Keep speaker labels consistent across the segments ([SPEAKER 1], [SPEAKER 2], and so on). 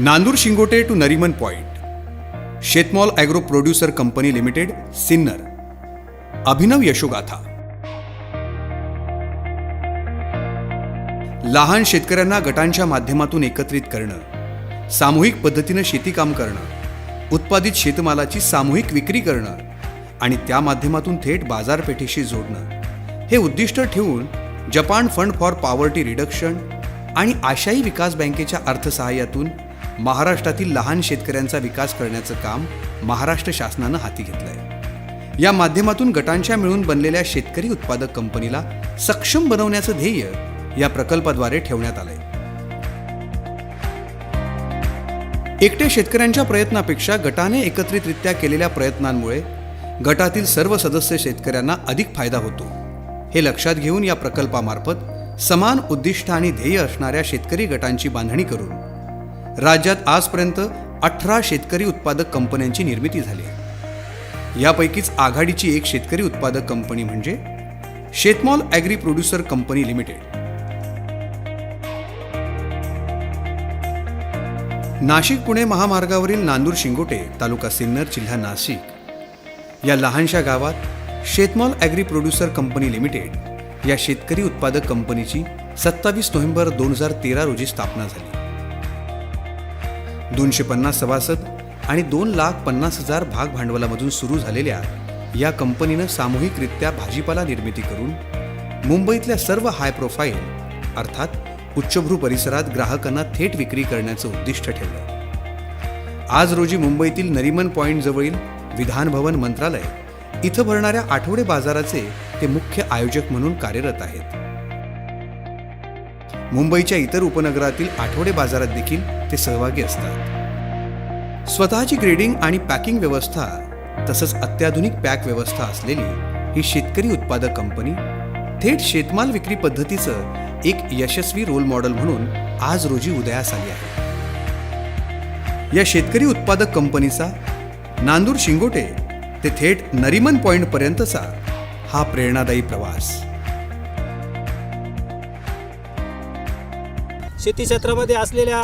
[SPEAKER 1] Nandur Shingote to Nariman point, Shetmal agro producer company limited, Sinnar. अभिनव यशोगाथा. लहान शेतकऱ्यांना गटांच्या माध्यमातून एकत्रित करणं, सामूहिक पद्धतीनं शेतीकाम करणं, उत्पादित शेतमालाची सामूहिक विक्री करणं आणि त्या माध्यमातून थेट बाजारपेठेशी जोडणं हे उद्दिष्ट ठेवून Japan fund for poverty reduction आणि आशियाई विकास बँकेच्या अर्थसहाय्यातून महाराष्ट्रातील लहान शेतकऱ्यांचा विकास करण्याचं काम महाराष्ट्र शासनानं हाती घेतलंय. या माध्यमातून गटांच्या मिळून बनलेल्या शेतकरी उत्पादक कंपनीला सक्षम बनवण्याचं ध्येय या प्रकल्पाद्वारे ठेवण्यात आलंय. एकट्या शेतकऱ्यांच्या प्रयत्नापेक्षा गटाने एकत्रितरित्या केलेल्या प्रयत्नांमुळे गटातील सर्व सदस्य शेतकऱ्यांना अधिक फायदा होतो. हे लक्षात घेऊन या प्रकल्पामार्फत समान उद्दिष्ट आणि ध्येय असणाऱ्या शेतकरी गटांची बांधणी करून राज्यात आजपर्यंत 18 शेतकरी उत्पादक कंपन्यांची निर्मिती झाली आहे. यापैकीच आघाडीची एक शेतकरी उत्पादक कंपनी म्हणजे Shetmal agri producer company limited. Nashik Pune महामार्गावरील नांदूर शिंगोटे, तालुका सिन्नर, जिल्हा नाशिक या लहानशा गावात शेतमॉल ॲग्री प्रोड्युसर कंपनी लिमिटेड या शेतकरी उत्पादक कंपनीची 27 नोव्हेंबर 2013 रोजी स्थापना झाली. 250 सभासद आणि 2,50,000 भाग भांडवलामधून सुरू झालेल्या या कंपनीनं सामूहिकरित्या भाजीपाला निर्मिती करून मुंबईतल्या सर्व हाय प्रोफाईल अर्थात उच्चभ्रू परिसरात ग्राहकांना थेट विक्री करण्याचं उद्दिष्ट ठेवलं. आज रोजी मुंबईतील नरीमन पॉइंट जवळील विधान भवन मंत्रालय इथं भरणाऱ्या आठवडे बाजाराचे ते मुख्य आयोजक म्हणून कार्यरत आहेत. मुंबईच्या इतर उपनगरातील आठवडे बाजारात देखील ते सहभागी असतात. स्वतःची ग्रेडिंग आणि पॅकिंग व्यवस्था तसंच अत्याधुनिक पॅक व्यवस्था असलेली ही शेतकरी उत्पादक कंपनी थेट शेतमाल विक्री पद्धतीचं एक यशस्वी रोल मॉडेल म्हणून आज रोजी उदयास आली आहे. या शेतकरी उत्पादक कंपनीचा नांदूर शिंगोटे ते थेट नरीमन पॉइंट पर्यंतचा हा प्रेरणादायी प्रवास.
[SPEAKER 2] शेती क्षेत्रामध्ये असलेल्या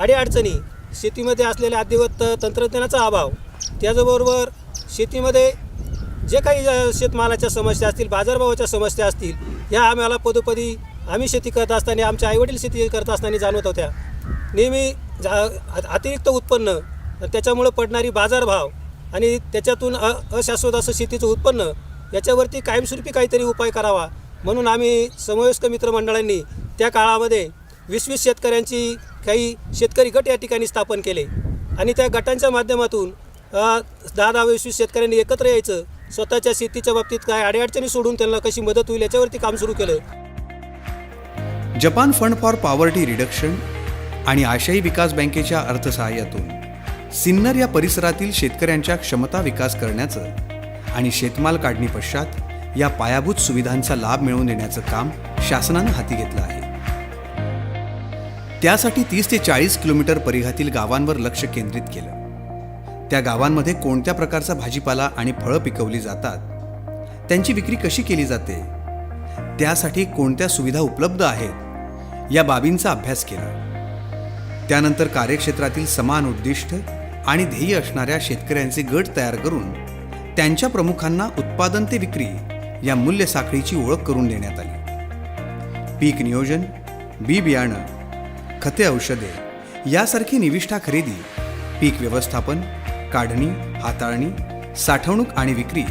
[SPEAKER 2] अडीअडचणी, शेतीमध्ये असलेल्या अद्ययावत तंत्रज्ञानाचा अभाव, त्याचबरोबर शेतीमध्ये जे काही शेतमालाच्या समस्या असतील, बाजारभावाच्या समस्या असतील, ह्या आम्हाला पदोपदी आम्ही शेती करत असताना, आमचे आईवडील शेती करत असताना जाणवत होत्या. नेहमी अतिरिक्त उत्पन्न, त्याच्यामुळं पडणारी बाजारभाव आणि त्याच्यातून अशाश्वत असं शेतीचं उत्पन्न, याच्यावरती कायमस्वरूपी काहीतरी उपाय करावा म्हणून आम्ही समवयस्क मित्रमंडळांनी त्या काळामध्ये 20-20 शेतकऱ्यांची काही शेतकरी गट या ठिकाणी स्थापन केले आणि त्या गटांच्या माध्यमातून 10-20 शेतकऱ्यांनी एकत्र यायचं, स्वतःच्या शेतीच्या बाबतीत काय अडीअडचणी सोडून त्यांना कशी मदत होईल याच्यावरती काम सुरू केलं.
[SPEAKER 1] Japan fund for poverty reduction आणि आशियाई विकास बँकेच्या अर्थसहाय्यातून सिन्नर या परिसरातील शेतकऱ्यांच्या क्षमता विकास करण्याचं आणि शेतमाल काढणी पश्चात या पायाभूत सुविधांचा लाभ मिळवून देण्याचं काम शासनानं हाती घेतलं आहे. त्यासाठी 30 ते 40 किलोमीटर परिघातील गावांवर लक्ष केंद्रित केलं. त्या गावांमध्ये कोणत्या प्रकारचा भाजीपाला आणि फळं पिकवली जातात, त्यांची विक्री कशी केली जाते, त्यासाठी कोणत्या सुविधा उपलब्ध आहेत, या बाबींचा अभ्यास केला. त्यानंतर कार्यक्षेत्रातील समान उद्दिष्ट आणि ध्येय असणाऱ्या शेतकऱ्यांचे गट तयार करून त्यांच्या प्रमुखांना उत्पादन ते विक्री या मूल्य साखळीची ओळख करून देण्यात आली. पीक नियोजन, बी बियाणं, खते, औषधे यासारखी निविष्ठा खरेदी, पीक व्यवस्थापन, काढणी, हाताळणी, साठवणूक आणि विक्री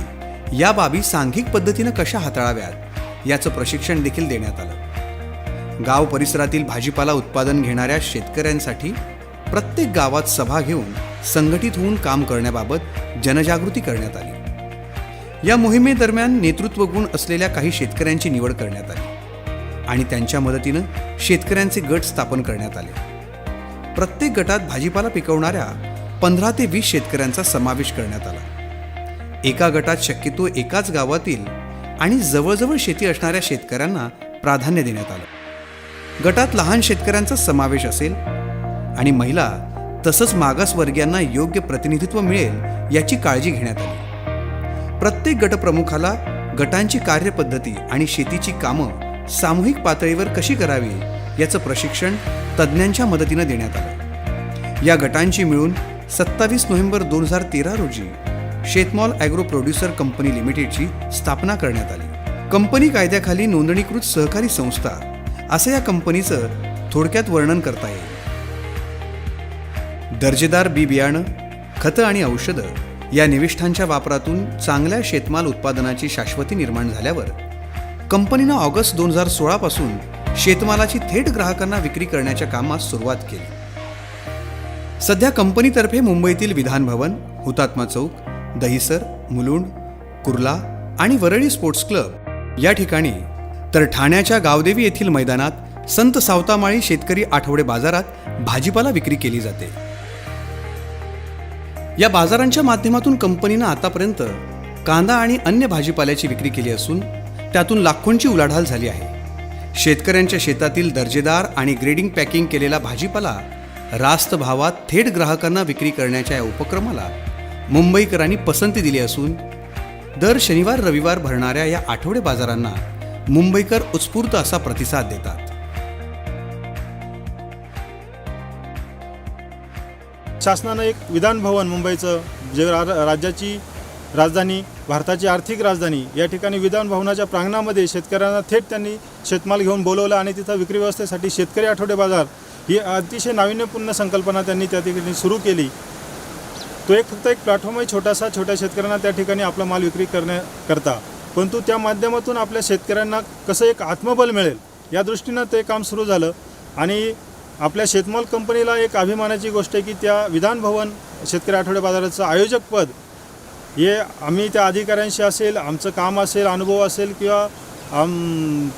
[SPEAKER 1] या बाबी सांघिक पद्धतीनं कशा हाताळाव्यात याचं प्रशिक्षण देखील देण्यात आलं. गाव परिसरातील भाजीपाला उत्पादन घेणाऱ्या शेतकऱ्यांसाठी प्रत्येक गावात सभा घेऊन संघटित होऊन काम करण्याबाबत जनजागृती करण्यात आली. या मोहिमेदरम्यान नेतृत्व गुण असलेल्या काही शेतकऱ्यांची निवड करण्यात आली आणि त्यांच्या मदतीनं शेतकऱ्यांचे गट स्थापन करण्यात आले. प्रत्येक गटात भाजीपाला पिकवणाऱ्या 15 ते 20 शेतकऱ्यांचा समावेश करण्यात आला. एका गटात शक्यतो एकाच गावातील आणि जवळजवळ शेती असणाऱ्या शेतकऱ्यांना प्राधान्य देण्यात आलं. गटात लहान शेतकऱ्यांचा समावेश असेल आणि महिला तसंच मागासवर्गीयांना योग्य प्रतिनिधित्व मिळेल याची काळजी घेण्यात आली. प्रत्येक गटप्रमुखाला गटांची कार्यपद्धती आणि शेतीची कामं सामूहिक पातळीवर कशी करावी याचं प्रशिक्षण तज्ज्ञांच्या मदतीनं देण्यात आलं. या गटांची मिळून 27 नोव्हेंबर 2013 रोजी शेतमॉल ॲग्रो प्रोड्युसर कंपनी लिमिटेडची स्थापना करण्यात आली. कंपनी कायद्याखाली नोंदणीकृत सहकारी संस्था असं या कंपनीचं थोडक्यात वर्णन करता येईल. दर्जेदार बी बियाणं, खतं आणि औषधं या निविष्ठांच्या वापरातून चांगल्या शेतमाल उत्पादनाची शाश्वती निर्माण झाल्यावर कंपनीनं ऑगस्ट 2016 पासून शेतमालाची थेट ग्राहकांना विक्री करण्याच्या कामास सुरुवात केली. सध्या कंपनीतर्फे मुंबईतील विधान भवन, हुतात्मा चौक, दहिसर, मुलुंड, कुर्ला आणि वरळी स्पोर्ट्स क्लब या ठिकाणी तर ठाण्याच्या गावदेवी येथील मैदानात संत सावतामाळी शेतकरी आठवडे बाजारात भाजीपाला विक्री केली जाते. या बाजारांच्या माध्यमातून कंपनीनं आतापर्यंत कांदा आणि अन्य भाजीपाल्याची विक्री केली असून त्यातून लाखोंची उलाढाल झाली आहे. शेतकऱ्यांच्या शेतातील दर्जेदार आणि ग्रेडिंग पॅकिंग केलेला भाजीपाला रास्त भावात थेट ग्राहकांना विक्री करण्याच्या या उपक्रमाला मुंबईकरांनी पसंती दिली असून दर शनिवार रविवार भरणाऱ्या या आठवडे बाजारांना मुंबईकर उत्स्फूर्त असा प्रतिसाद देतात.
[SPEAKER 3] शासनानं एक विधान भवन मुंबईचं जे राज्याची राजधानी, भारताची आर्थिक राजधानी, या ठिकाणी विधान भवनाच्या प्रांगणामध्ये शेतकऱ्यांना थेट त्यांनी शेतमाल घेऊन बोलवलं आणि तिथं विक्री व्यवस्थेसाठी शेतकरी आठवडे बाजार ही अतिशय नाविन्यपूर्ण संकल्पना त्यांनी त्या ठिकाणी सुरू केली. तो फक्त एक प्लॅटफॉर्म आहे छोट्या शेतकऱ्यांना त्या ठिकाणी आपला माल विक्री करण्याकरता, परंतु त्या माध्यमातून आपल्या शेतकऱ्यांना कसं एक आत्मबल मिळेल या दृष्टीनं ते काम सुरू झालं. आणि आपल्या शेतमाल कंपनीला एक अभिमानाची गोष्ट आहे की त्या विधान भवन शेतकरी आठवडे बाजाराचं आयोजकपद हे आम्ही त्या अधिकाऱ्यांशी असेल, आमचं काम असेल, अनुभव असेल किंवा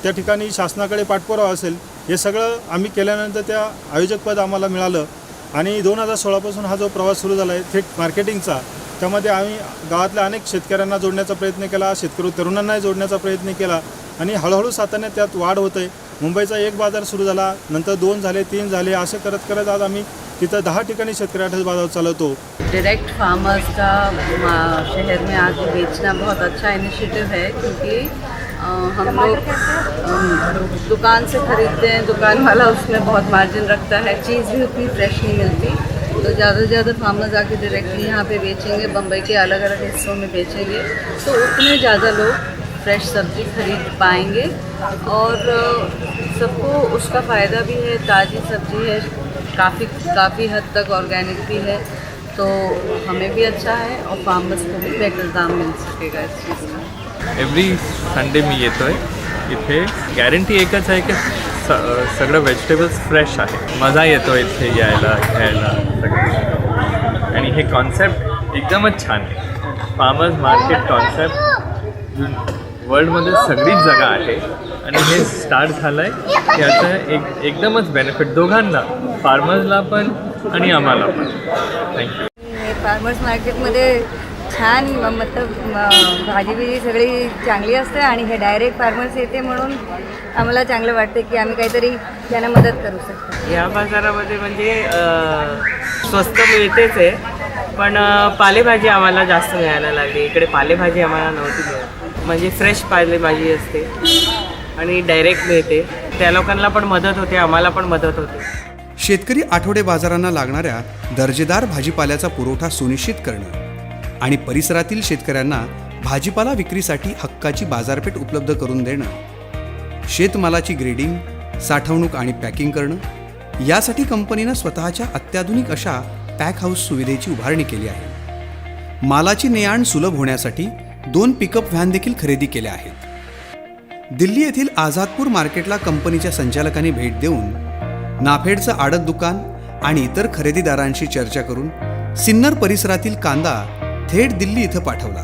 [SPEAKER 3] त्या ठिकाणी शासनाकडे पाठपुरावा असेल, हे सगळं आम्ही केल्यानंतर त्या आयोजकपद आम्हाला मिळालं. आणि 2016 हा जो प्रवास सुरू झाला आहे थेट मार्केटिंगचा, त्यामध्ये आम्ही गावातल्या अनेक शेतकऱ्यांना जोडण्याचा प्रयत्न केला, शेतकरी तरुणांनाही जोडण्याचा प्रयत्न केला आणि हळूहळू सातत्याने त्यात वाढ होत आहे. मुंबईचा एक बाजार सुरू झाला, नंतर 2 झाले, 3 झाले, असं करत करत आज आम्ही तिथं 10 ठिकाणी शेतकरी आठवडे बाजार चालवतो.
[SPEAKER 4] डायरेक्ट फार्मर्स का शहर में आके बेचना बहुत अच्छा इनिशिएटिव है, क्योंकि हम लोग दुकान से खरीदते हैं, दुकान वाला उसमें बहुत मार्जिन रखता है, चीज़ भी उतनी फ्रेश नहीं मिलती. तो ज़्यादा से ज़्यादा फार्मर्स आके डायरेक्टली यहाँ पे बेचेंगे, बम्बई के अलग अलग हिस्सों में बेचेंगे, तो उतने ज़्यादा लोग फ्रेश सब्ज़ी खरीद पाएंगे और सबको उसका फ़ायदा भी है. ताज़ी सब्ज़ी है, काफ़ी हद तक ऑर्गेनिक भी है, तो हमें भी अच्छा है और फार्मर्स को भी बेटर दाम मिल सकेगा इस चीज़ का.
[SPEAKER 5] एव्हरी संडे मी येतो आहे इथे. गॅरंटी एकच आहे की सगळं व्हेजिटेबल्स फ्रेश आहे. मजा येतो इथे यायला घ्यायला सगळं. आणि हे कॉन्सेप्ट एकदमच छान आहे. फार्मर्स मार्केट कॉन्सेप्ट वर्ल्डमध्ये सगळीच जागा आहे आणि हे स्टार्ट झालं आहे. याचं एकदमच बेनिफिट दोघांना, फार्मर्सला पण आणि आम्हाला पण. थँक्यू.
[SPEAKER 4] फार्मर्स मार्केटमध्ये छान भाजी बिजी सगळी चांगली असते आणि हे डायरेक्ट फार्मर्स येते म्हणून आम्हाला चांगलं वाटतं की आम्ही काहीतरी त्यांना मदत करू शकतो.
[SPEAKER 6] या बाजारामध्ये म्हणजे स्वस्त मिळतेच आहे, पण पालेभाजी आम्हाला जास्त मिळायला लागली. इकडे पालेभाजी आम्हाला नव्हती मिळत. म्हणजे फ्रेश पालेभाजी असते आणि डायरेक्ट मिळते. त्या लोकांना पण मदत होते, आम्हाला पण मदत होते.
[SPEAKER 1] शेतकरी आठवडे बाजारांना लागणाऱ्या दर्जेदार भाजीपाल्याचा पुरवठा सुनिश्चित करणं आणि परिसरातील शेतकऱ्यांना भाजीपाला विक्रीसाठी हक्काची बाजारपेठ उपलब्ध करून देणं, शेतमालाची ग्रेडिंग, साठवणूक आणि पॅकिंग करणं, यासाठी कंपनीनं स्वतःच्या अत्याधुनिक अशा पॅक हाऊस सुविधेची उभारणी केली आहे. मालाची ने-आण सुलभ होण्यासाठी 2 पिकअप व्हॅन देखील खरेदी केल्या आहेत. दिल्ली येथील आझादपूर मार्केटला कंपनीच्या संचालकांनी भेट देऊन नाफेडचं आडत दुकान आणि इतर खरेदीदारांशी चर्चा करून सिन्नर परिसरातील कांदा थेट दिल्ली इथं पाठवला.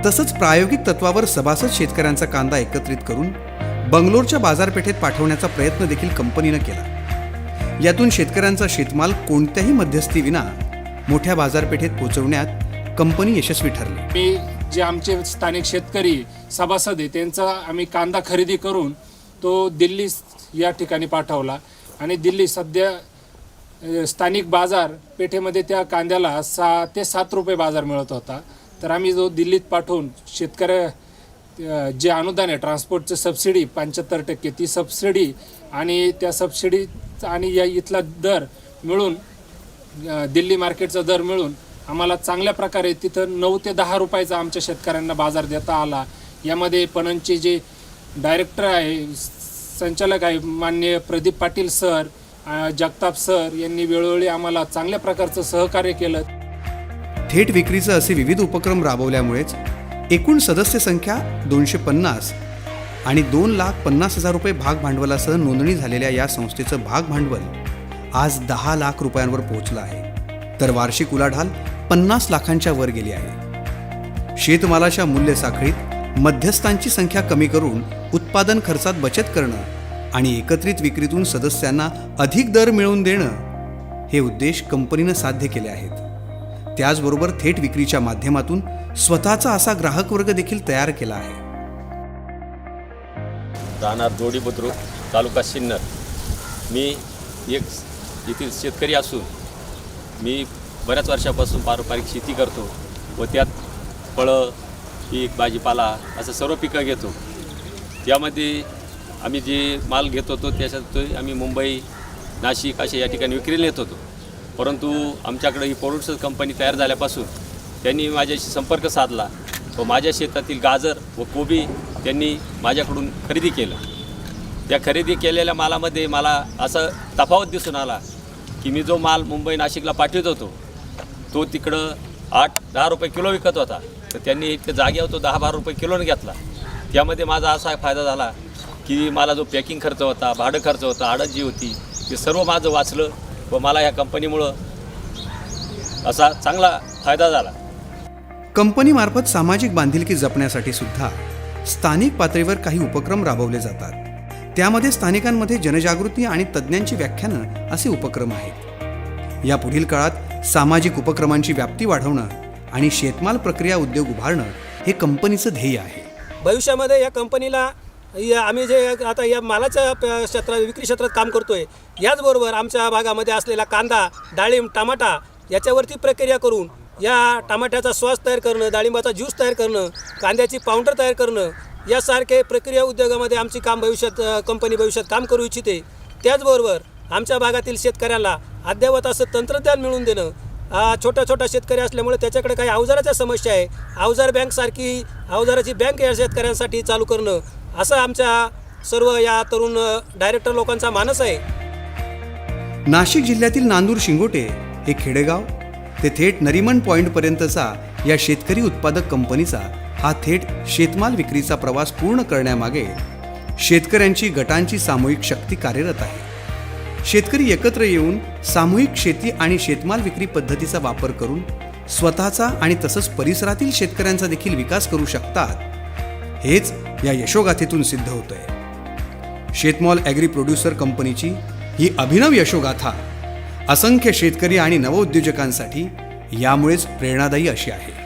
[SPEAKER 1] तसंच प्रायोगिक तत्वावर सभासद शेतकऱ्यांचा कांदा एकत्रित करून बंगलोरच्या बाजारपेठेत पाठवण्याचा प्रयत्न देखील कंपनीनं केला. यातून शेतकऱ्यांचा शेतमाल कोणत्याही मध्यस्थीविना मोठ्या बाजारपेठेत पोहोचवण्यात कंपनी यशस्वी ठरली.
[SPEAKER 7] जे आमचे स्थानिक शेतकरी सभासद आहे त्यांचा आम्ही कांदा खरेदी करून तो दिल्ली या ठिकाणी पाठवला आणि दिल्ली सध्या स्थानिक बाजारपेठेमध्ये त्या कांद्याला 6 ते 7 रुपये बाजार मिळत होता. तर आम्ही जो दिल्लीत पाठवून शेतकऱ्या जे अनुदान आहे ट्रान्सपोर्टचं सबसिडी 75% ती सबसिडी आणि त्या सबसिडी आणि या इथला दर मिळून दिल्ली मार्केटचा दर मिळून आम्हाला चांगल्या प्रकारे तिथं 9 ते 10 रुपयाचा आमच्या शेतकऱ्यांना बाजार देता आला. यामध्ये पणनचे जे डायरेक्टर आहे, संचालक आहे माननीय प्रदीप पाटील सर, जगताप सर यांनी वेळोवेळी आम्हाला चांगल्या प्रकारचं सहकार्य केलं.
[SPEAKER 1] थेट विक्रीचं असे विविध उपक्रम राबवल्यामुळेच एकूण सदस्य संख्या 250 आणि 2,50,000 रुपये भाग भांडवलासह नोंदणी झालेल्या या संस्थेचं भाग भांडवल आज 10 लाख रुपयांवर पोहोचलं आहे, तर वार्षिक उलाढाल 50 लाखांच्या वर गेली आहे. शेतमालाच्या मूल्य साखळीत मध्यस्थांची संख्या कमी करून उत्पादन खर्चात बचत करणं आणि एकत्रित विक्रीतून सदस्यांना अधिक दर मिळवून देणं हे उद्देश कंपनीनं साध्य केले आहेत. त्याचबरोबर थेट विक्रीच्या माध्यमातून स्वतःचा असा ग्राहक वर्ग देखील तयार केला आहे.
[SPEAKER 8] राहणार जोडी बुद्रुक, तालुका सिन्नर. मी एक येथील शेतकरी असून मी बऱ्याच वर्षापासून पारंपरिक शेती करतो व त्यात फळं, पीक, भाजीपाला असं सर्व पिकं घेतो. त्यामध्ये आम्ही जे माल घेत होतो त्याच्यात आम्ही मुंबई, नाशिक अशा या ठिकाणी विक्रीला नेत होतो. परंतु आमच्याकडे ही प्रोडक्ट्स कंपनी तयार झाल्यापासून त्यांनी माझ्याशी संपर्क साधला व माझ्या शेतातील गाजर व कोबी त्यांनी माझ्याकडून खरेदी केलं. त्या खरेदी केलेल्या मालामध्ये मला असं तफावत दिसून आला की मी जो माल मुंबई, नाशिकला पाठवत होतो तो तिकडं 8-10 रुपये किलो विकत होता, तर त्यांनी इतके जागेवर तो 10-12 रुपये किलोने घेतला. त्यामध्ये माझा असा फायदा झाला की मला जो पॅकिंग खर्च होता, भाडं खर्च होता, आडत जी होती, ते सर्व माझं वाचलं व मला ह्या कंपनीमुळं असा चांगला फायदा झाला.
[SPEAKER 1] कंपनीमार्फत सामाजिक बांधिलकी जपण्यासाठी सुद्धा स्थानिक पातळीवर काही उपक्रम राबवले जातात. त्यामध्ये स्थानिकांमध्ये जनजागृती आणि तज्ज्ञांची व्याख्यानं असे उपक्रम आहेत. या पुढील काळात सामाजिक उपक्रमांची व्याप्ती वाढवणं आणि शेतमाल प्रक्रिया उद्योग उभारणं हे कंपनीचं ध्येय आहे.
[SPEAKER 2] भविष्यामध्ये या कंपनीला आम्ही जे आता या मालाच्या विक्री क्षेत्रात काम करतोय, याचबरोबर आमच्या भागामध्ये असलेला कांदा, डाळिंब, टमाटा याच्यावरती प्रक्रिया करून या टमाट्याचा स्वास तयार करणं, डाळिंबाचा ज्यूस तयार करणं, कांद्याची पावडर तयार करणं यासारखे प्रक्रिया उद्योगामध्ये आमची कंपनी भविष्यात काम करू इच्छिते. त्याचबरोबर आमच्या भागातील शेतकऱ्यांना अद्ययावत असं तंत्रज्ञान मिळवून देणं. छोटा शेतकरी असल्यामुळे त्याच्याकडे काही अवजाराच्या समस्या आहे, अवजार बँकसारखी अवजाराची बँक या शेतकऱ्यांसाठी चालू करणं असं आमच्या सर्व या तरुण डायरेक्टर लोकांचा मानस आहे.
[SPEAKER 1] नाशिक जिल्ह्यातील नांदूर शिंगोटे हे खेडेगाव ते थेट नरिमन पॉईंटपर्यंतचा या शेतकरी उत्पादक कंपनीचा हा थेट शेतमाल विक्रीचा प्रवास पूर्ण करण्यामागे शेतकऱ्यांची गटांची सामूहिक शक्ती कार्यरत आहे. शेतकरी एकत्र येऊन सामूहिक शेती आणि शेतमाल विक्री पद्धतीचा वापर करून स्वतःचा आणि तसंच परिसरातील शेतकऱ्यांचा देखील विकास करू शकतात, हेच या यशोगाथेतून सिद्ध होतंय. शेतमॉल ॲग्री प्रोड्युसर कंपनीची ही अभिनव यशोगाथा असंख्य शेतकरी आणि नवउद्योजकांसाठी यामुळेच प्रेरणादायी अशी आहे.